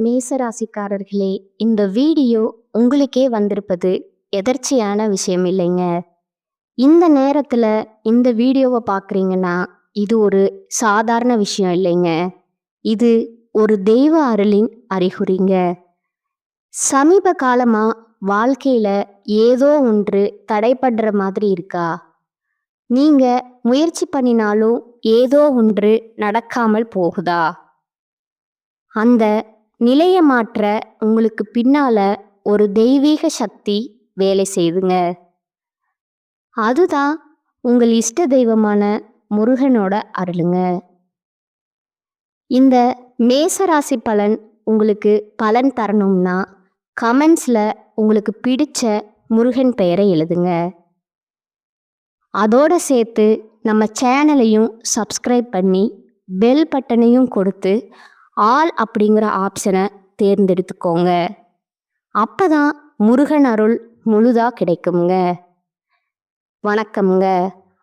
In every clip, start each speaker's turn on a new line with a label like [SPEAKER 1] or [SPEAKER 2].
[SPEAKER 1] மேசராசிக்காரர்களே, இந்த வீடியோ உங்களுக்கே வந்திருப்பது எதர்ச்சியான விஷயம் இல்லைங்க. இந்த நேரத்துல இந்த வீடியோவை பார்க்குறீங்கன்னா இது ஒரு சாதாரண விஷயம் இல்லைங்க. இது ஒரு தெய்வ அருளின் அறிகுறிங்க. சமீப காலமா வாழ்க்கையில ஏதோ ஒன்று தடைப்படுற மாதிரி இருக்கா? நீங்க முயற்சி பண்ணினாலும் ஏதோ ஒன்று நடக்காமல் போகுதா? அந்த நிலையை மாற்ற உங்களுக்கு பின்னால ஒரு தெய்வீக சக்தி வேலை செய்யுதுங்க. அதுதான் உங்கள் இஷ்ட தெய்வமான முருகனோட அருளுங்க. இந்த மேசராசி பலன் உங்களுக்கு பலன் தரணும்னா கமெண்ட்ஸில் உங்களுக்கு பிடிச்ச முருகன் பெயரை எழுதுங்க. அதோடு சேர்த்து நம்ம சேனலையும் சப்ஸ்கிரைப் பண்ணி பெல் பட்டனையும் கொடுத்து ஆல் அப்படிங்கிற ஆப்ஷனை தேர்ந்தெடுத்துக்கோங்க. அப்போ தான் முருகன் அருள் முழுதாக கிடைக்குங்க. வணக்கம்ங்க.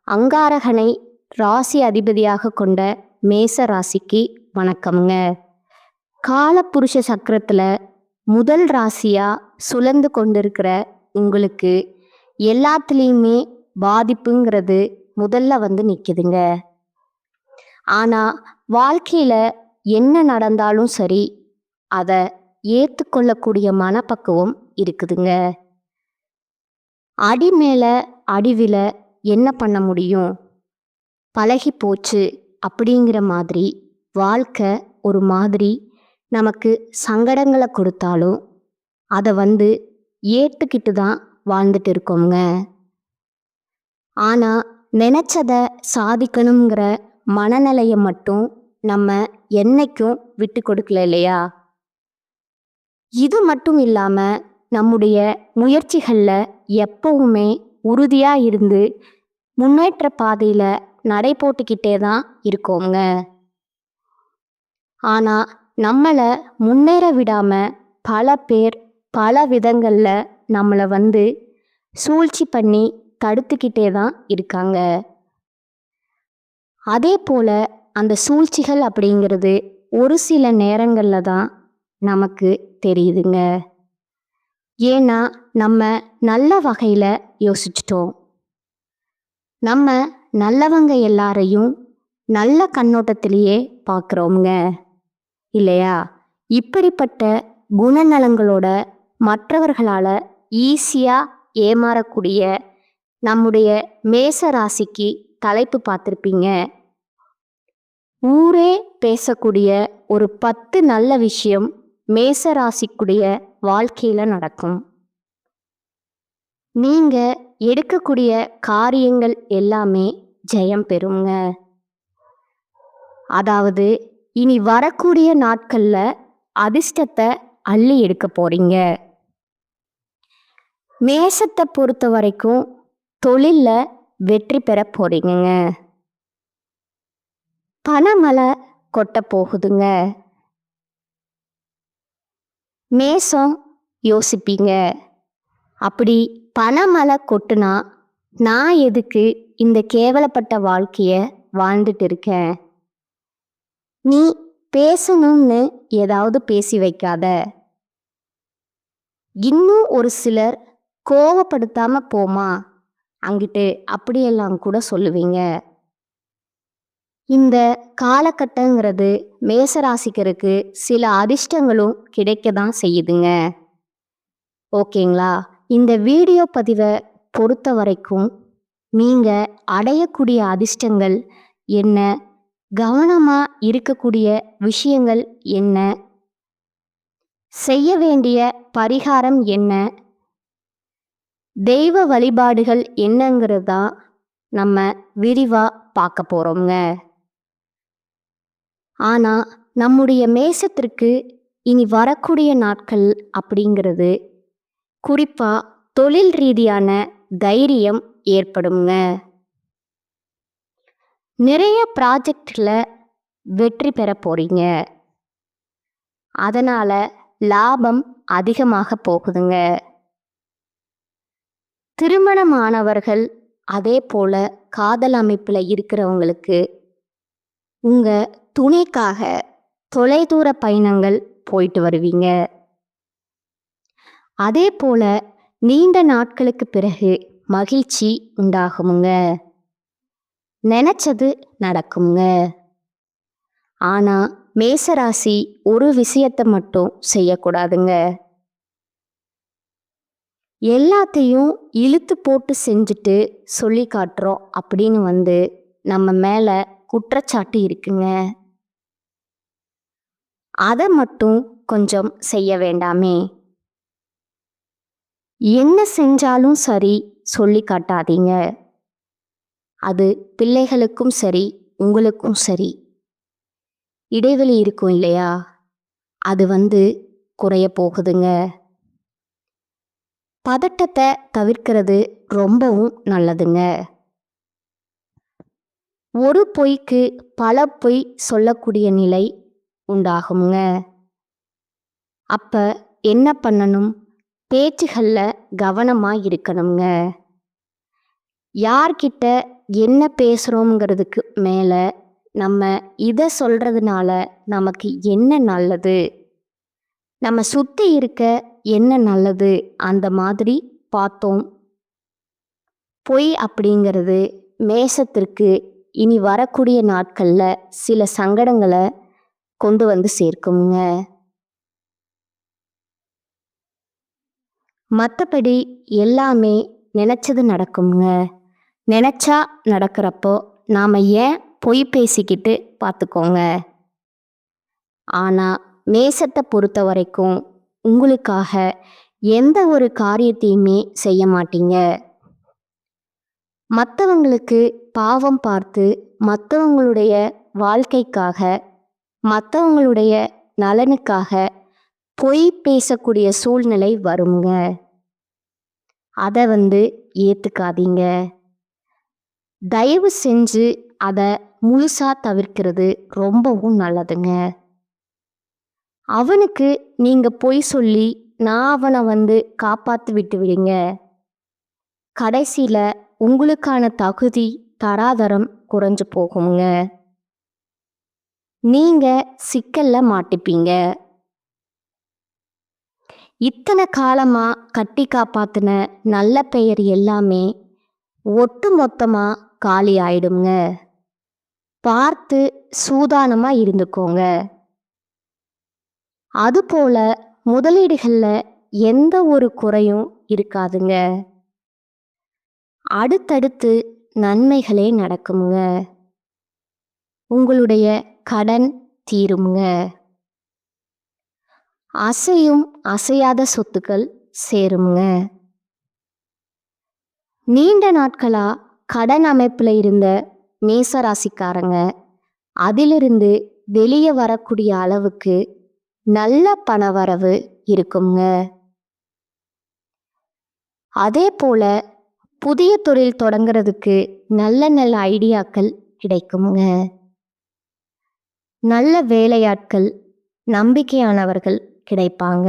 [SPEAKER 1] அங்காரகனை ராசி அதிபதியாக கொண்ட மேச ராசிக்கு வணக்கம்ங்க. காலப்புருஷ சக்கரத்தில் முதல் ராசியாக சுழந்து கொண்டிருக்கிற உங்களுக்கு எல்லாத்துலேயுமே பாதிப்புங்கிறது முதல்ல வந்து நிற்குதுங்க. ஆனால் வாழ்க்கையில் என்ன நடந்தாலும் சரி, அதை ஏற்றுக்கொள்ளக்கூடிய மனப்பக்குவம் இருக்குதுங்க. அடி மேலே அடிவில் என்ன பண்ண முடியும், பழகி போச்சு அப்படிங்கிற மாதிரி வாழ்க்கை ஒரு மாதிரி நமக்கு சங்கடங்களை கொடுத்தாலும் அதை வந்து ஏற்றுக்கிட்டு தான் வாழ்ந்துட்டு இருக்கோங்க. ஆனால் நினச்சதை சாதிக்கணுங்கிற மனநிலையை மட்டும் நம்ம என்னைக்கும் விட்டு கொடுக்கல இல்லையா? இது மட்டும் இல்லாமல் நம்முடைய முயற்சிகளில் எப்பவுமே உறுதியாக இருந்து முன்னேற்ற பாதையில் நடை போட்டுக்கிட்டே தான் இருக்கோங்க. ஆனால் நம்மளை முன்னேற விடாமல் பல பேர் பல விதங்களில் நம்மளை வந்து சூழ்ச்சி பண்ணி தடுத்துக்கிட்டே தான் இருக்காங்க. அதே போல் அந்த சூழ்ச்சிகள் அப்படிங்கிறது ஒரு சில நேரங்களில் தான் நமக்கு தெரியுதுங்க. ஏன்னா நம்ம நல்ல வகையில் யோசிச்சிட்டோம். நம்ம நல்லவங்க எல்லாரையும் நல்ல கண்ணோட்டத்திலேயே பார்க்குறோங்க இல்லையா? இப்படிப்பட்ட குணநலங்களோட மற்றவர்களால் ஈஸியாக ஏமாறக்கூடிய நம்முடைய மேச ராசிக்கு தலைப்பு பார்த்துருப்பீங்க. ஊரே பேசக்கூடிய ஒரு 10 நல்ல விஷயம் மேச ராசிக்குடைய வாழ்க்கையில் நடக்கும். நீங்கள் எடுக்கக்கூடிய காரியங்கள் எல்லாமே ஜெயம் பெறுங்க. அதாவது இனி வரக்கூடிய நாட்களில் அதிர்ஷ்டத்தை அள்ளி எடுக்க போறீங்க. மேசத்தை பொறுத்த வரைக்கும் தொழிலில் வெற்றி பெற போறீங்க. பணமழை கொட்ட போகுதுங்க. மேசம் யோசிப்பீங்க, அப்படி பணமழை கொட்டுனா நான் எதுக்கு இந்த கேவலப்பட்ட வாழ்க்கையை வாழ்ந்துட்டு இருக்கேன்? நீ பேசணும்னு ஏதாவது பேசி வைக்காத. இன்னும் ஒரு சிலர் கோவப்படுத்தாம போமா அங்கிட்டு அப்படியெல்லாம் கூட சொல்லுவீங்க. இந்த காலகட்டங்கிறது மேசராசிக்கருக்கு சில அதிர்ஷ்டங்களும் கிடைக்க தான் செய்யுதுங்க. ஓகேங்களா? இந்த வீடியோ பதிவை பொறுத்த வரைக்கும் நீங்கள் அடையக்கூடிய அதிர்ஷ்டங்கள் என்ன, கவனமாக இருக்கக்கூடிய விஷயங்கள் என்ன, செய்ய வேண்டிய பரிகாரம் என்ன, தெய்வ வழிபாடுகள் என்னங்கிறது தான் நம்ம விரிவாக பார்க்க போகிறோங்க. ஆனால் நம்முடைய மேசத்திற்கு இனி வரக்கூடிய நாட்கள் அப்படிங்கிறது குறிப்பாக தொழில் ரீதியான தைரியம் ஏற்படுங்க. நிறைய ப்ராஜெக்டில் வெற்றி பெற போகிறீங்க. அதனால் லாபம் அதிகமாக போகுதுங்க. திருமணமானவர்கள் அதே போல் காதல் அமைப்பில் இருக்கிறவங்களுக்கு உங்கள் துணைக்காக தொலைதூர பயணங்கள் போயிட்டு வருவீங்க. அதே போல நீண்ட நாட்களுக்கு பிறகு மகிழ்ச்சி உண்டாகுமுங்க. நினைச்சது நடக்குங்க. ஆனா மேசராசி ஒரு விஷயத்தை மட்டும் செய்யக்கூடாதுங்க. எல்லாத்தையும் இழுத்து போட்டு செஞ்சுட்டு சொல்லி காட்டுறோம் அப்படின்னு நம்ம மேல குற்றச்சாட்டு இருக்குங்க. அதை மட்டும் கொஞ்சம் செய்ய வேண்டாமே. என்ன செஞ்சாலும் சரி சொல்லி காட்டாதீங்க. அது பிள்ளைகளுக்கும் சரி உங்களுக்கும் சரி. இடைவெளி இருக்கும் இல்லையா, அது குறைய போகுதுங்க. பதட்டத்தை தவிர்க்கிறது ரொம்பவும் நல்லதுங்க. ஒரு பொய்க்கு பல பொய் சொல்லக்கூடிய நிலை உண்டாகுங்க. அப்ப என்ன பண்ணணும்? பேச்சுகளில் கவனமாக இருக்கணுங்க. யார்கிட்ட என்ன பேசுகிறோங்கிறதுக்கு மேலே நம்ம இதை சொல்கிறதுனால நமக்கு என்ன நல்லது, நம்ம சுற்றி இருக்க என்ன நல்லது, அந்த மாதிரி பார்த்தோம். பொய் அப்படிங்கிறது மேசத்திற்கு இனி வரக்கூடிய நாட்களில் சில சங்கடங்களை கொண்டு சேர்க்குங்க. மற்றபடி எல்லாமே நினச்சது நடக்குங்க. நினச்சா நடக்கிறப்போ நாம் ஏன் பொய் பேசிக்கிட்டு பார்த்துக்கோங்க. ஆனால் மேசத்தை பொறுத்த வரைக்கும் உங்களுக்காக எந்த ஒரு காரியத்தையுமே செய்ய மாட்டீங்க. மற்றவங்களுக்கு பாவம் பார்த்து மற்றவங்களுடைய வாழ்க்கைக்காக மற்றவங்களுடைய நலனுக்காக பொய் பேசக்கூடிய சூழ்நிலை வருங்க. அதை ஏற்றுக்காதீங்க. தயவு செஞ்சு அதை முழுசாக தவிர்க்கிறது ரொம்பவும் நல்லதுங்க. அவனுக்கு நீங்கள் பொய் சொல்லி நான் அவனை காப்பாற்றி விட்டு விடுங்க. கடைசியில் உங்களுக்கான தகுதி தராதரம் குறைஞ்சு போகுங்க. நீங்கள் சிக்கலில் மாட்டிப்பீங்க. இத்தனை காலமாக கட்டி காப்பாற்றின நல்ல பெயர் எல்லாமே ஒட்டு மொத்தமாக காலி ஆயிடுங்க. பார்த்து சூதானமாக இருந்துக்கோங்க. அதுபோல் முதலீடுகளில் எந்த ஒரு குறையும் இருக்காதுங்க. அடுத்தடுத்து நன்மைகளே நடக்குங்க. உங்களுடைய கடன் தீருங்க. அசையும் அசையாத சொத்துக்கள் சேருங்க. நீண்ட நாட்களா கடன் அமைப்பில் இருந்த மேசராசிக்காரங்க அதிலிருந்து வெளியே வரக்கூடிய அளவுக்கு நல்ல பணவரவு இருக்குங்க. அதே போல புதிய தொழில் தொடங்கிறதுக்கு நல்ல நல்ல ஐடியாக்கள் கிடைக்குங்க. நல்ல வேலையாட்கள் நம்பிக்கையானவர்கள் கிடைப்பாங்க.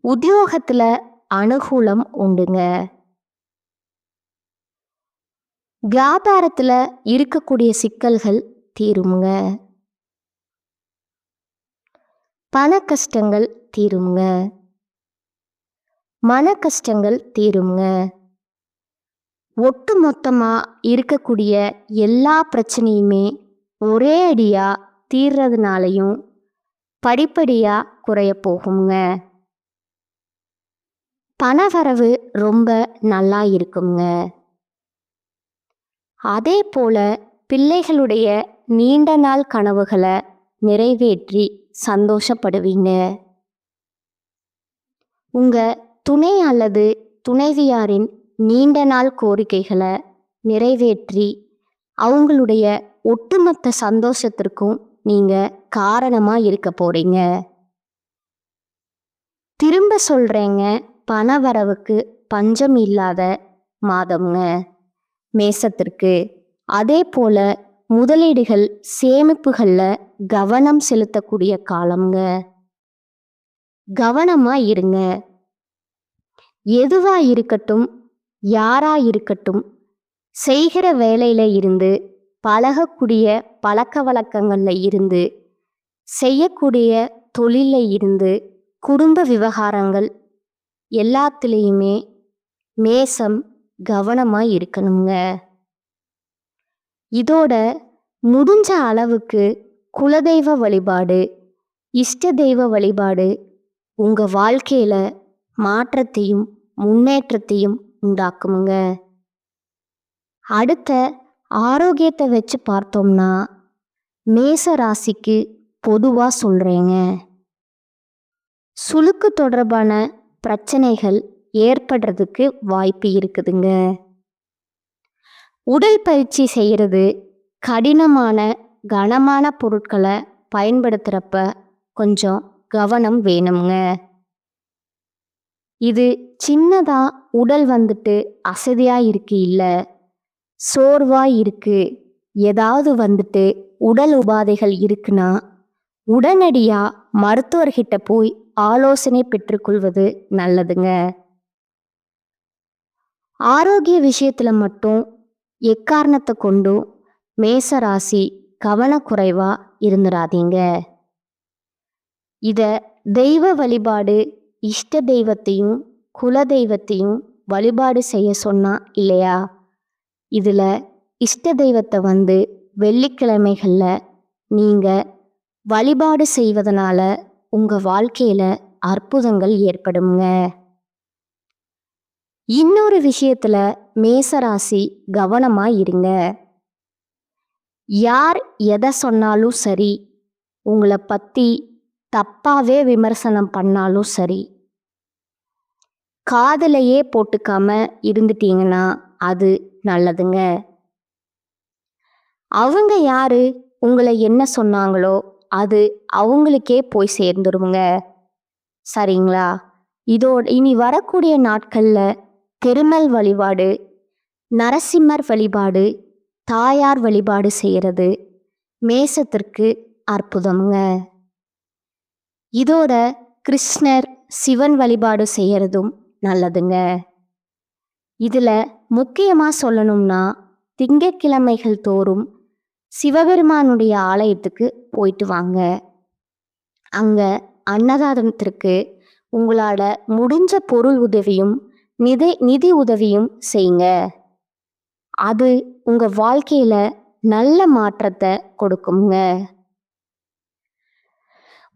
[SPEAKER 1] உத்தியோகத்தில் அனுகூலம் உண்டுங்க. வியாபாரத்தில் இருக்கக்கூடிய சிக்கல்கள் தீருங்க. பண கஷ்டங்கள் தீருங்க. மன கஷ்டங்கள் தீருங்க. ஒட்டு மொத்தமாக இருக்கக்கூடிய எல்லா பிரச்சனையுமே ஒரே அடியாக தீர்றதுனாலையும் படிப்படியாக குறைய போகுங்க. பணவரவு ரொம்ப நல்லா இருக்குங்க. அதே போல பிள்ளைகளுடைய நீண்ட நாள் கனவுகளை நிறைவேற்றி சந்தோஷப்படுவீங்க. உங்கள் துணை அல்லது துணைவியாரின் நீண்ட நாள் கோரிக்கைகளை நிறைவேற்றி அவங்களுடைய ஒட்டுமொத்த சந்தோஷத்திற்கும் நீங்கள் காரணமாக இருக்க போறீங்க. திரும்ப சொல்கிறேங்க, பணவரவுக்கு பஞ்சம் இல்லாத மாதம்ங்க மேசத்திற்கு. அதே போல முதலீடுகள் சேமிப்புகளில் கவனம் செலுத்தக்கூடிய காலம்ங்க. கவனமாக இருங்க. எதுவா இருக்கட்டும், யாரா இருக்கட்டும், செய்கிற வேலையில் இருந்து பழகக்கூடிய பழக்க வழக்கங்களில் இருந்து செய்யக்கூடிய தொழில இருந்து குடும்ப விவகாரங்கள் எல்லாத்துலேயுமே மேசம் கவனமாக இருக்கணுங்க. இதோட முடிஞ்ச அளவுக்கு குலதெய்வ வழிபாடு, இஷ்ட தெய்வ வழிபாடு உங்கள் வாழ்க்கையில் மாற்றத்தையும் முன்னேற்றத்தையும் உண்டாக்குமுங்க. அடுத்த ஆரோக்கியத்தை வச்சு பார்த்தோம்னா மேச ராசிக்கு பொதுவாக சொல்கிறேங்க, சுளுக்கு தொடர்பான பிரச்சனைகள் ஏற்படுறதுக்கு வாய்ப்பு இருக்குதுங்க. உடல் பயிற்சி செய்கிறது, கடினமான கனமான பொருட்களை பயன்படுத்துகிறப்ப கொஞ்சம் கவனம் வேணுங்க. இது சின்னதாக உடல் வந்துட்டு அசதியாக இருக்கு, இல்லை சோர்வாக இருக்கு, ஏதாவது வந்துட்டு உடல் உபாதைகள் இருக்குன்னா உடனடியாக மருத்துவர்கிட்ட போய் ஆலோசனை பெற்றுக்கொள்வது நல்லதுங்க. ஆரோக்கிய விஷயத்தில் மட்டும் எக்காரணத்தை கொண்டும் மேசராசி கவனக்குறைவாக இருந்துடாதீங்க. இதை தெய்வ வழிபாடு, இஷ்ட தெய்வத்தையும் குல தெய்வத்தையும் வழிபாடு செய்ய சொன்னா இல்லையா, இதில் இஷ்ட தெய்வத்தை வெள்ளிக்கிழமைகளில் நீங்கள் வழிபாடு செய்வதனால உங்கள் வாழ்க்கையில் அற்புதங்கள் ஏற்படுங்க. இன்னொரு விஷயத்தில் மேசராசி கவனமாக இருங்க. யார் எதை சொன்னாலும் சரி, உங்களை பற்றி தப்பாகவே விமர்சனம் பண்ணாலும் சரி, காதலையே போட்டுக்காம இருந்துட்டீங்கன்னா அது நல்லதுங்க. அவங்க யாரு உங்களை என்ன சொன்னாங்களோ அது அவங்களுக்கே போய் சேர்ந்துருங்க. சரிங்களா? இனி வரக்கூடிய நாட்களில் பெருமாள் வழிபாடு, நரசிம்மர் வழிபாடு, தாயார் வழிபாடு செய்கிறது மேசத்திற்கு அற்புதம்ங்க. இதோட கிருஷ்ணர், சிவன் வழிபாடு செய்கிறதும் நல்லதுங்க. இதில் முக்கியமாக சொல்லணும்னா திங்கட்கிழமைகள் தோறும் சிவபெருமானுடைய ஆலயத்துக்கு போயிட்டு வாங்க. அங்கே அன்னதானத்திற்கு உங்களால் முடிஞ்ச பொருள் உதவியும் நிதி உதவியும் செய்யுங்க. அது உங்கள் வாழ்க்கையில் நல்ல மாற்றத்தை கொடுக்குங்க.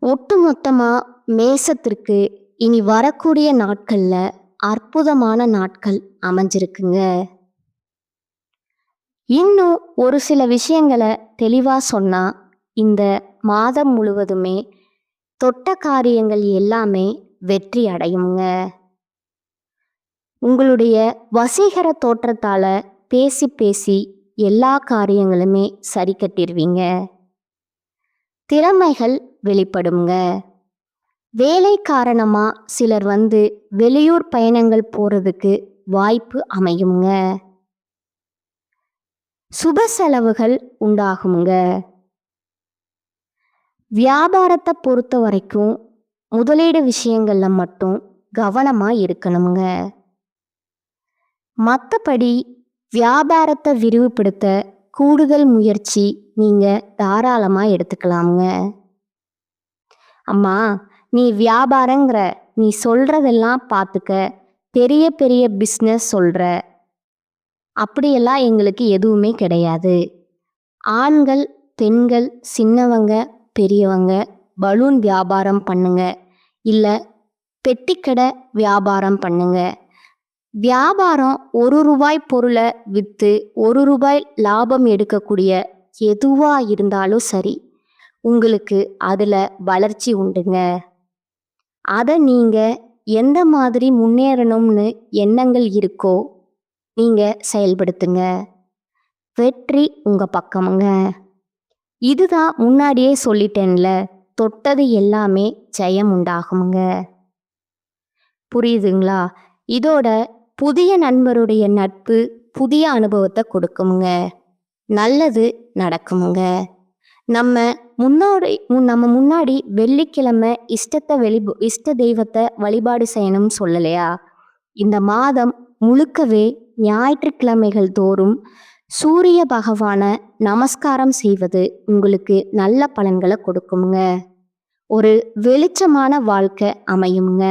[SPEAKER 1] ஒட்டுமொத்தமாக மேசத்திற்கு இனி வரக்கூடிய நாட்களில் அற்புதமான நாட்கள் அமைஞ்சிருக்குங்க. இன்னும் ஒரு சில விஷயங்களை தெளிவாக சொன்னால் இந்த மாதம் முழுவதுமே தொட்ட காரியங்கள் எல்லாமே வெற்றி அடையுங்க. உங்களுடைய வசீகர தோற்றத்தால் பேசி பேசி எல்லா காரியங்களுமே சரி கட்டிடுவீங்க. திறமைகள் வெளிப்படுங்க. வேலை காரணமாக சிலர் வெளியூர் பயணங்கள் போகிறதுக்கு வாய்ப்பு அமையுங்க. சுப செலவுகள் உண்டாகுங்க. வியாபாரத்தை பொறுத்த வரைக்கும் முதலீடு விஷயங்களில் மட்டும் கவனமாக இருக்கணுங்க. மற்றபடி வியாபாரத்தை விரிவுபடுத்த கூடுதல் முயற்சி நீங்கள் தாராளமாக எடுத்துக்கலாமுங்க. அம்மா, நீ வியாபாரங்கிற, நீ சொல்கிறதெல்லாம் பார்த்துக்க, பெரிய பெரிய பிஸ்னஸ் சொல்கிற, அப்படியெல்லாம் எங்களுக்கு எதுவுமே கிடையாது. ஆண்கள், பெண்கள், சின்னவங்க, பெரியவங்க பலூன் வியாபாரம் பண்ணுங்க, இல்லை பெட்டிக்கடை வியாபாரம் பண்ணுங்க. வியாபாரம் ₹1 பொருளை விற்று ₹1 லாபம் எடுக்கக்கூடிய எதுவாக இருந்தாலும் சரி, உங்களுக்கு அதில் வளர்ச்சி உண்டுங்க. அதை நீங்கள் எந்த மாதிரி முன்னேறணும்னு எண்ணங்கள் இருக்கோ நீங்கள் செயல்படுத்துங்க. வெற்றி உங்கள் பக்கமுங்க. இதுதான் முன்னாடியே சொல்லிட்டேன்ல, தொட்டது எல்லாமே ஜெயம் உண்டாகுங்க. புரியுதுங்களா? இதோட புதிய நண்பருடைய நட்பு புதிய அனுபவத்தை கொடுக்குமுங்க. நல்லது நடக்குமுங்க. நம்ம முன்னாடி வெள்ளிக்கிழமை இஷ்ட தெய்வத்தை வழிபாடு செய்யணும்னு சொல்லலையா? இந்த மாதம் முழுக்கவே ஞாயிற்றுக்கிழமைகள் தோறும் சூரிய பகவான நமஸ்காரம் செய்வது உங்களுக்கு நல்ல பலன்களை கொடுக்குங்க. ஒரு வெளிச்சமான வாழ்க்கை அமையுங்க.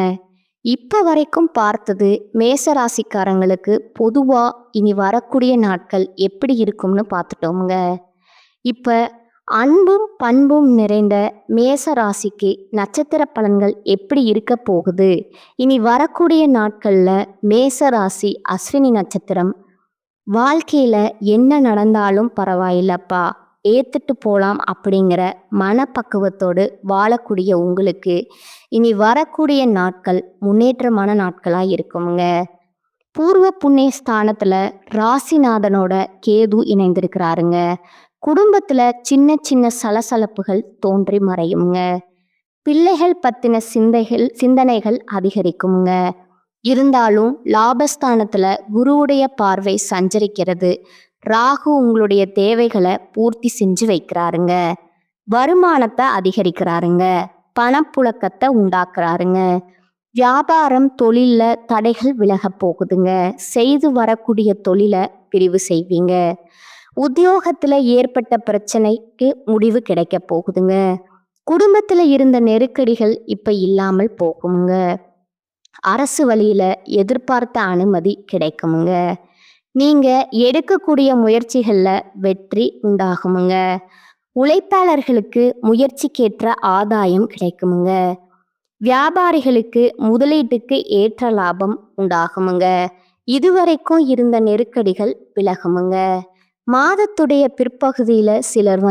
[SPEAKER 1] இப்ப வரைக்கும் பார்த்தது மேசராசிக்காரங்களுக்கு பொதுவா இனி வரக்கூடிய நாட்கள் எப்படி இருக்கும்னு பார்த்துட்டோமுங்க. இப்ப அன்பும் பண்பும் நிறைந்த மேச ராசிக்கு நட்சத்திர பலன்கள் எப்படி இருக்க போகுது, இனி வரக்கூடிய நாட்கள்ல மேச ராசி அஸ்வினி நட்சத்திரம் வாழ்க்கையில என்ன நடந்தாலும் பரவாயில்லப்பா, ஏத்துட்டு போலாம் அப்படிங்கிற மனப்பக்குவத்தோடு வாழக்கூடிய உங்களுக்கு இனி வரக்கூடிய நாட்கள் முன்னேற்றமான நாட்களா இருக்குங்க. பூர்வ புண்ணிய ஸ்தானத்துல ராசிநாதனோட கேது இணைந்திருக்கிறாருங்க. குடும்பத்துல சின்ன சின்ன சலசலப்புகள் தோன்றி மறையுங்க. பிள்ளைகள் பத்தின சிந்தனைகள் அதிகரிக்குங்க. இருந்தாலும் லாபஸ்தானத்துல குருவுடைய பார்வை சஞ்சரிக்கிறது. ராகு உங்களுடைய தேவைகளை பூர்த்தி செஞ்சு வைக்கிறாருங்க. வருமானத்தை அதிகரிக்கிறாருங்க. பணப்புழக்கத்தை உண்டாக்குறாருங்க. வியாபாரம் தொழில்ல தடைகள் விலக போகுதுங்க. செய்து வரக்கூடிய தொழிலை பிரிவு செய்வீங்க. உத்தியோகத்துல ஏற்பட்ட பிரச்சனைக்கு முடிவு கிடைக்க போகுதுங்க. குடும்பத்துல இருந்த நெருக்கடிகள் இப்ப இல்லாமல் போகுங்க. அரசு வழியில எதிர்பார்த்த அனுமதி கிடைக்குமுங்க. நீங்க எடுக்கக்கூடிய முயற்சிகள்ல வெற்றி உண்டாகுமுங்க. உழைப்பாளர்களுக்கு முயற்சிக்கேற்ற ஆதாயம் கிடைக்குமுங்க. வியாபாரிகளுக்கு முதலீட்டுக்கு ஏற்ற லாபம் உண்டாகுமுங்க. இதுவரைக்கும் இருந்த நெருக்கடிகள் விலகுமுங்க. மாதத்துடைய பிற்பகுதியில சிலர்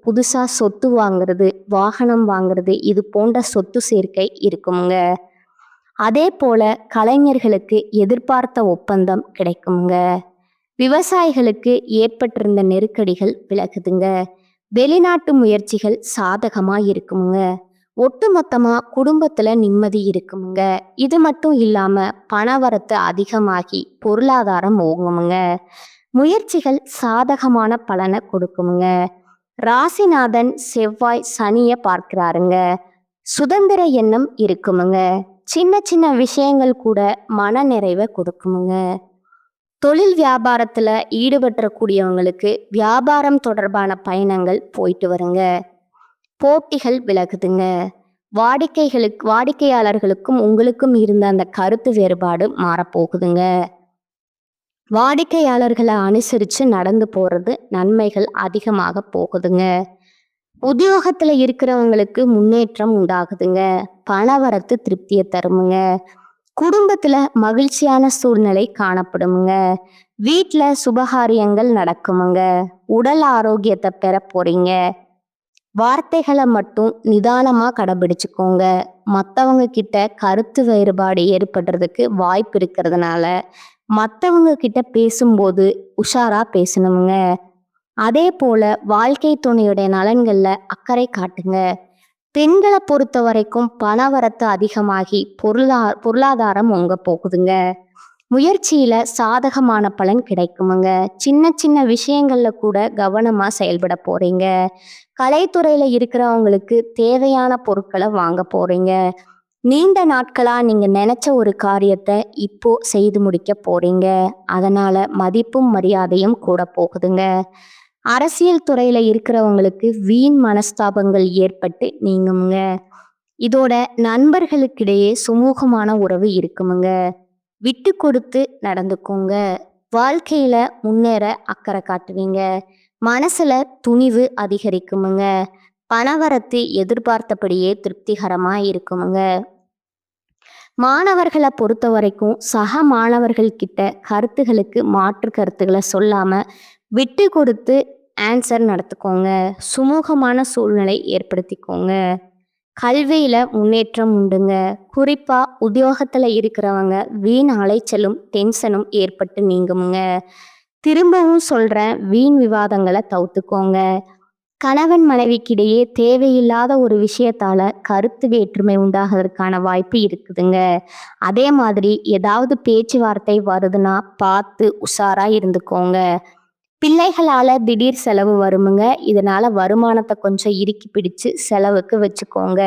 [SPEAKER 1] புதுசா சொத்து வாங்குறது, வாகனம் வாங்குறது, இது போன்ற சொத்து சேர்க்கை இருக்குமுங்க. அதே போல கலைஞர்களுக்கு எதிர்பார்த்த ஒப்பந்தம் கிடைக்குங்க. விவசாயிகளுக்கு ஏற்பட்டிருந்த நெருக்கடிகள் விலகுதுங்க. வெளிநாட்டு முயற்சிகள் சாதகமா இருக்குமுங்க. ஒட்டுமொத்தமா குடும்பத்துல நிம்மதி இருக்குமுங்க. இது மட்டும் இல்லாம பணவரத்து அதிகமாகி பொருளாதாரம் ஓங்குமுங்க. முயற்சிகள் சாதகமான பலனை கொடுக்குமுங்க. ராசிநாதன் செவ்வாய் சனியை பார்க்கிறாருங்க. சுதந்திர எண்ணம் இருக்குமுங்க. சின்ன சின்ன விஷயங்கள் கூட மன நிறைவை கொடுக்குமுங்க. தொழில் வியாபாரத்துல ஈடுபட்டக்கூடியவங்களுக்கு வியாபாரம் தொடர்பான பயணங்கள் போயிட்டு வருங்க. போட்டிகள் விலகுதுங்க. வாடிக்கையாளர்களுக்கும் உங்களுக்கும் இருந்த அந்த கருத்து வேறுபாடு மாறப்போகுதுங்க. வாடிக்கையாளர்களை அனுசரித்து நடந்து போகிறது நன்மைகள் அதிகமாக போகுதுங்க. உத்தியோகத்தில் இருக்கிறவங்களுக்கு முன்னேற்றம் உண்டாகுதுங்க. பணவரத்து திருப்தியை தருமுங்க. குடும்பத்தில் மகிழ்ச்சியான சூழ்நிலை காணப்படுமுங்க. வீட்டில் சுபகாரியங்கள் நடக்குமுங்க. உடல் ஆரோக்கியத்தை பெற போறீங்க. வார்த்தைகளை மட்டும் நிதானமாக கடைபிடிச்சுக்கோங்க. மற்றவங்க கிட்ட கருத்து வேறுபாடு ஏற்படுறதுக்கு வாய்ப்பு இருக்கிறதுனால மற்றவங்க கிட்ட பேசும்போது உஷாரா பேசணுங்க. அதே போல வாழ்க்கை துணையுடைய நலன்கள்ல அக்கறை காட்டுங்க. பெண்களை பொறுத்த வரைக்கும் பணவரத்து அதிகமாகி பொருளாதாரம் ஓங்க போகுதுங்க. முயற்சியில சாதகமான பலன் கிடைக்குமுங்க. சின்ன சின்ன விஷயங்கள்ல கூட கவனமா செயல்பட போறீங்க. கலைத்துறையில இருக்கிறவங்களுக்கு தேவையான பொருட்களை வாங்க போறீங்க. நீண்ட நாட்களா நீங்க நினைச்ச ஒரு காரியத்தை இப்போ செய்து முடிக்க போறீங்க. அதனால மதிப்பும் மரியாதையும் கூட போகுதுங்க. அரசியல் துறையில இருக்கிறவங்களுக்கு வீண் மனஸ்தாபங்கள் ஏற்பட்டு நீங்குமுங்க. இதோட நண்பர்களுக்கிடையே சுமூகமான உறவு இருக்குமுங்க. விட்டு கொடுத்து நடந்துக்கோங்க. வாழ்க்கையில முன்னேற அக்கறை காட்டுவீங்க. மனசுல துணிவு அதிகரிக்குமுங்க. பணவரத்து எதிர்பார்த்தபடியே திருப்திகரமா இருக்குமுங்க. மாணவர்களை பொறுத்த வரைக்கும் சக மாணவர்கள் கிட்ட கருத்துகளுக்கு மாற்று கருத்துக்களை சொல்லாம விட்டு கொடுத்து ஆன்சர் நடத்துக்கோங்க. சுமூகமான சூழ்நிலை ஏற்படுத்திக்கோங்க. கல்வியில முன்னேற்றம் உண்டுங்க. குறிப்பா உத்தியோகத்துல இருக்கிறவங்க வீண் அலைச்சலும் டென்ஷனும் ஏற்பட்டு நீங்குமுங்க. திரும்பவும் சொல்றேன், வீண் விவாதங்களை தவிர்த்துக்கோங்க. கணவன் மனைவிக்கிடையே தேவையில்லாத ஒரு விஷயத்தால கருத்து வேற்றுமை உண்டாகிறதுக்கான வாய்ப்பு இருக்குதுங்க. அதே மாதிரி ஏதாவது பேச்சுவார்த்தை வருதுன்னா பார்த்து உஷாரா இருந்துக்கோங்க. பிள்ளைகளால திடீர் செலவு வருமுங்க. இதனால வருமானத்தை கொஞ்சம் இறுக்கி பிடிச்சு செலவுக்கு வச்சுக்கோங்க.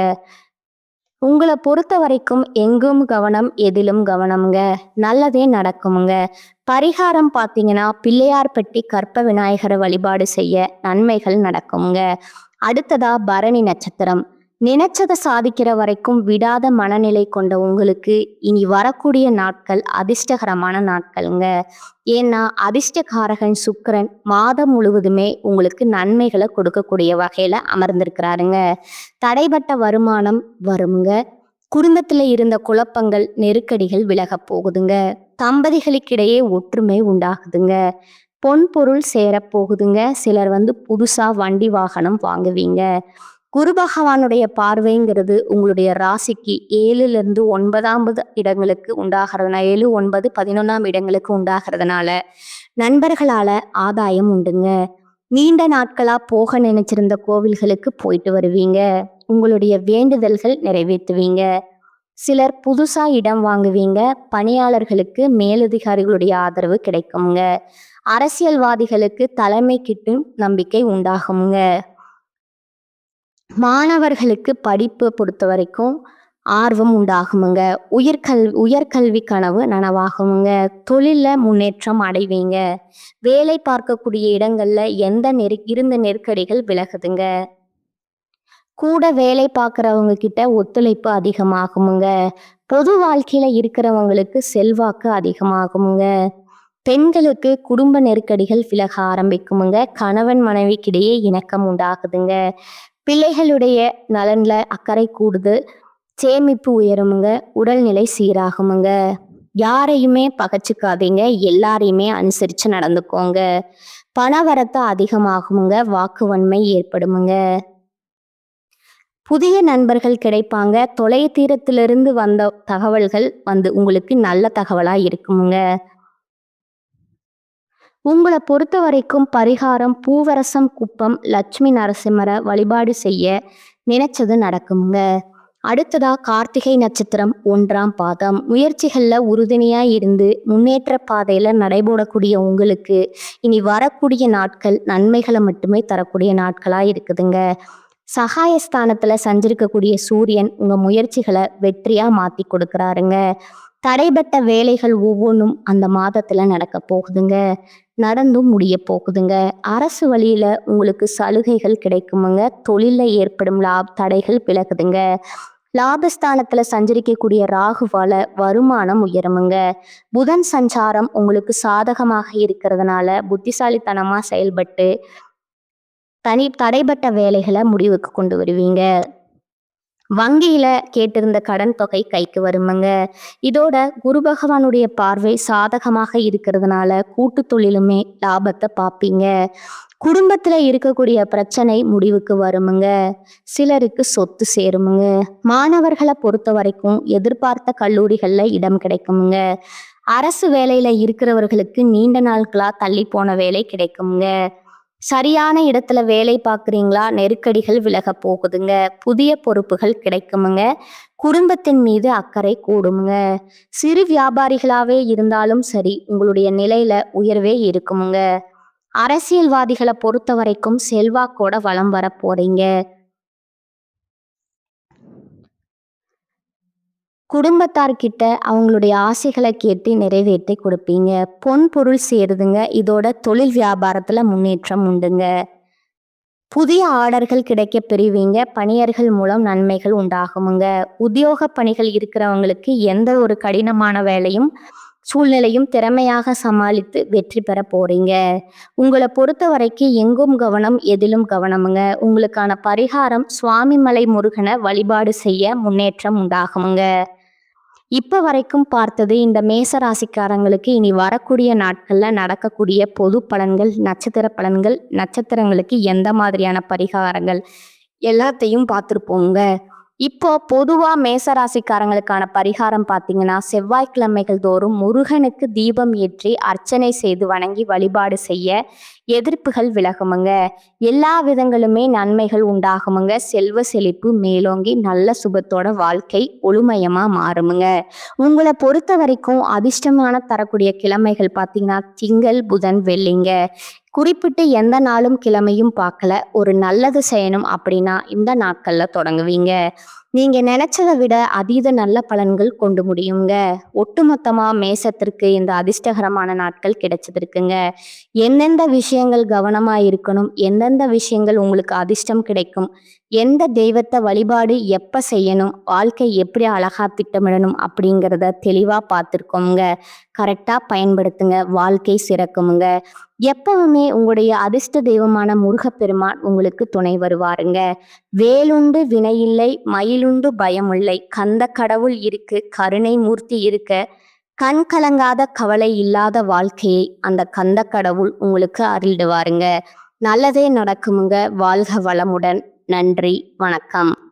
[SPEAKER 1] உங்கள பொறுத்த வரைக்கும் எங்கும் கவனம், எதிலும் கவனம்ங்க. நல்லதே நடக்குமுங்க. பரிகாரம் பார்த்தீங்கன்னா, பிள்ளையார்பட்டி கற்ப விநாயகர வழிபாடு செய்ய நன்மைகள் நடக்குங்க. அடுத்ததா பரணி நட்சத்திரம். நினைச்சத சாதிக்கிற வரைக்கும் விடாத மனநிலை கொண்ட உங்களுக்கு இனி வரக்கூடிய நாட்கள் அதிர்ஷ்டகரமான நாட்கள்ங்க. ஏன்னா அதிர்ஷ்டகாரகன் சுக்கிரன் மாதம் முழுவதுமே உங்களுக்கு நன்மைகளை கொடுக்கக்கூடிய வகையில அமர்ந்திருக்கிறாருங்க. தடைபட்ட வருமானம் வருங்க. குடும்பத்துல இருந்த குழப்பங்கள், நெருக்கடிகள் விலகப் போகுதுங்க. தம்பதிகளுக்கிடையே ஒற்றுமை உண்டாகுதுங்க. பொன் பொருள் சேரப்போகுதுங்க. சிலர் புதுசா வண்டி வாகனம் வாங்குவீங்க. குரு பகவானுடைய பார்வைங்கிறது உங்களுடைய ராசிக்கு 7லிருந்து 9 இடங்களுக்கு உண்டாகிறதுனால 7, 9, 11 இடங்களுக்கு உண்டாகிறதுனால நண்பர்களால ஆதாயம் உண்டுங்க. நீண்ட நாட்களா போக நினைச்சிருந்த கோவில்களுக்கு போயிட்டு வருவீங்க. உங்களுடைய வேண்டுதல்கள் நிறைவேற்றுவீங்க. சிலர் புதுசா இடம் வாங்குவீங்க. பணியாளர்களுக்கு மேலதிகாரிகளுடைய ஆதரவு கிடைக்குங்க. அரசியல்வாதிகளுக்கு தலைமை கிட்டும் நம்பிக்கை உண்டாகுங்க. மாணவர்களுக்கு படிப்பு பொறுத்த வரைக்கும் ஆர்வம் உண்டாகுமுங்க. உயர்கல்வி கனவு நனவாகுமுங்க. தொழிலில் முன்னேற்றம் அடைவீங்க. வேலை பார்க்கக்கூடிய இடங்கள்ல இருந்த நெருக்கடிகள் விலகுதுங்க. கூட வேலை பார்க்குறவங்க கிட்ட ஒத்துழைப்பு அதிகமாகுமுங்க. பொது வாழ்க்கையில இருக்கிறவங்களுக்கு செல்வாக்கு அதிகமாகுமுங்க. பெண்களுக்கு குடும்ப நெருக்கடிகள் விலக ஆரம்பிக்குமுங்க. கணவன் மனைவிக்கிடையே இணக்கம் உண்டாகுதுங்க. பிள்ளைகளுடைய நலன்ல அக்கறை கூடுது. சேமிப்பு உயருமுங்க. உடல்நிலை சீராகுமுங்க. யாரையுமே பகைச்சிக்காதீங்க. எல்லாரையுமே அனுசரித்து நடந்துக்கோங்க. பணவரத்து அதிகமாகுமுங்க. வாக்குவன்மை ஏற்படுமுங்க. புதிய நண்பர்கள் கிடைப்பாங்க. தொலை தீரத்திலிருந்து வந்த தகவல்கள் உங்களுக்கு நல்ல தகவலாக இருக்குமுங்க. உங்களை பொறுத்த வரைக்கும் பரிகாரம் பூவரசம் குப்பம் லட்சுமி நரசிம்மரை வழிபாடு செய்ய நினைச்சது நடக்குங்க. அடுத்ததா கார்த்திகை நட்சத்திரம் 1ஆம் பாதம். முயற்சிகளில் உறுதுணையாக இருந்து முன்னேற்ற பாதையில் நடைபோடக்கூடிய உங்களுக்கு இனி வரக்கூடிய நாட்கள் நன்மைகளை மட்டுமே தரக்கூடிய நாட்களாக இருக்குதுங்க. சகாயஸ்தானத்தில் சஞ்சரிக்கக்கூடிய சூரியன் உங்கள் முயற்சிகளை வெற்றியாக மாற்றி கொடுக்குறாருங்க. தடைபட்ட வேலைகள் ஒவ்வொன்றும் அந்த மாதத்தில் நடக்க போகுதுங்க. நடந்தும் முடிய போகுதுங்க. அரசு வழியில உங்களுக்கு சலுகைகள் கிடைக்குமுங்க. தொழிலில் ஏற்படும் தடைகள் விலகுதுங்க. லாபஸ்தானத்துல சஞ்சரிக்கக்கூடிய ராகுவால வருமானம் உயருமுங்க. புதன் சஞ்சாரம் உங்களுக்கு சாதகமாக இருக்கிறதுனால புத்திசாலித்தனமா செயல்பட்டு தடைபட்ட வேலைகளை முடிவுக்கு கொண்டு வருவீங்க. வங்கியில கேட்டிருந்த கடன் தொகை கைக்கு வருமுங்க. இதோட குரு பகவானுடைய பார்வை சாதகமாக இருக்கிறதுனால கூட்டு தொழிலுமே லாபத்தை பார்ப்பீங்க. குடும்பத்துல இருக்கக்கூடிய பிரச்சனை முடிவுக்கு வருமுங்க. சிலருக்கு சொத்து சேருமுங்க. மாணவர்களை பொறுத்த வரைக்கும் எதிர்பார்த்த கல்லூரிகள்ல இடம் கிடைக்குமுங்க. அரசு வேலையில இருக்கிறவர்களுக்கு நீண்ட நாட்களா தள்ளி போன வேலை கிடைக்குமுங்க. சரியான இடத்துல வேலை பார்க்குறீங்களா? நெருக்கடிகள் விலக போகுதுங்க. புதிய பொறுப்புகள் கிடைக்குமுங்க. குடும்பத்தின் மீது அக்கறை கூடுமுங்க. சிறு வியாபாரிகளாவே இருந்தாலும் சரி உங்களுடைய நிலையில உயர்வே இருக்குமுங்க. அரசியல்வாதிகளை பொறுத்த வரைக்கும் செல்வாக்கோட வலம் வர போறீங்க. குடும்பத்தார்கிட்ட அவங்களுடைய ஆசைகளை கேட்டு நிறைவேற்றி கொடுப்பீங்க. பொன் பொருள் சேருதுங்க. இதோட தொழில் வியாபாரத்துல முன்னேற்றம் உண்டுங்க. புதிய ஆர்டர்கள் கிடைக்க பெறுவீங்க. பணியர்கள் மூலம் நன்மைகள் உண்டாகுமுங்க. உத்தியோக பணிகள் இருக்கிறவங்களுக்கு எந்த ஒரு கடினமான வேலையும் சூழ்நிலையும் திறமையாக சமாளித்து வெற்றி பெற போறீங்க. உங்களை பொறுத்த வரைக்கும் எங்கும் கவனம், எதிலும் கவனமுங்க. உங்களுக்கான பரிகாரம் சுவாமிமலை முருகனை வழிபாடு செய்ய முன்னேற்றம் உண்டாகுமுங்க. இப்போ வரைக்கும் பார்த்தது இந்த மேச ராசிக்காரங்களுக்கு இனி வரக்கூடிய நாட்களில் நடக்கக்கூடிய பொது பலன்கள், நட்சத்திர பலன்கள், நட்சத்திரங்களுக்கு எந்த மாதிரியான பரிகாரங்கள் எல்லாத்தையும் பார்த்துருப்போங்க. இப்போ பொதுவாக மேசராசிக்காரங்களுக்கான பரிகாரம் பார்த்தீங்கன்னா, செவ்வாய்க்கிழமைகள் தோறும் முருகனுக்கு தீபம் ஏற்றி அர்ச்சனை செய்து வணங்கி வழிபாடு செய்ய எதிர்ப்புகள் விலகுமுங்க. எல்லா விதங்களுமே நன்மைகள் உண்டாகுமுங்க. செல்வ செழிப்பு மேலோங்கி நல்ல சுபத்தோட வாழ்க்கை ஒளிமயமாக மாறுமுங்க. உங்களை பொறுத்த வரைக்கும் அதிர்ஷ்டமான தரக்கூடிய கிழமைகள் பார்த்தீங்கன்னா திங்கள், புதன், வெள்ளிங்க. குறிப்பிட்டு எந்த நாளும் கிழமையும் பார்க்கல. ஒரு நல்லது செய்யணும் அப்படின்னா இந்த நாட்கள்ல தொடங்குவீங்க. நீங்க நினைச்சதை விட அதீத நல்ல பலன்கள் கொண்டு முடியுங்க. ஒட்டுமொத்தமா மேசத்திற்கு இந்த அதிர்ஷ்டகரமான நாட்கள் கிடைச்சதற்குங்க. எந்தெந்த விஷயங்கள் கவனமா இருக்கணும், எந்தெந்த விஷயங்கள் உங்களுக்கு அதிர்ஷ்டம் கிடைக்கும், எந்த தெய்வத்தை வழிபாடு எப்ப செய்யணும், வாழ்க்கை எப்படி அழகா திட்டமிடணும் அப்படிங்கிறத தெளிவா பார்த்துருக்கோங்க. கரெக்டா பயன்படுத்துங்க, வாழ்க்கை சிறக்குமுங்க. எப்பவுமே உங்களுடைய அதிர்ஷ்ட தெய்வமான முருகப்பெருமான் உங்களுக்கு துணை வருவாருங்க. வேலுண்டு வினையில்லை, மயிலுண்டு பயமில்லை, கந்த கடவுள் இருக்கு, கருணை மூர்த்தி இருக்க, கண் கலங்காத கவலை இல்லாத வாழ்க்கையை அந்த கந்த கடவுள் உங்களுக்கு அருளிடுவாருங்க. நல்லதே நடக்குமுங்க. வாழ்க வளமுடன். நன்றி, வணக்கம்.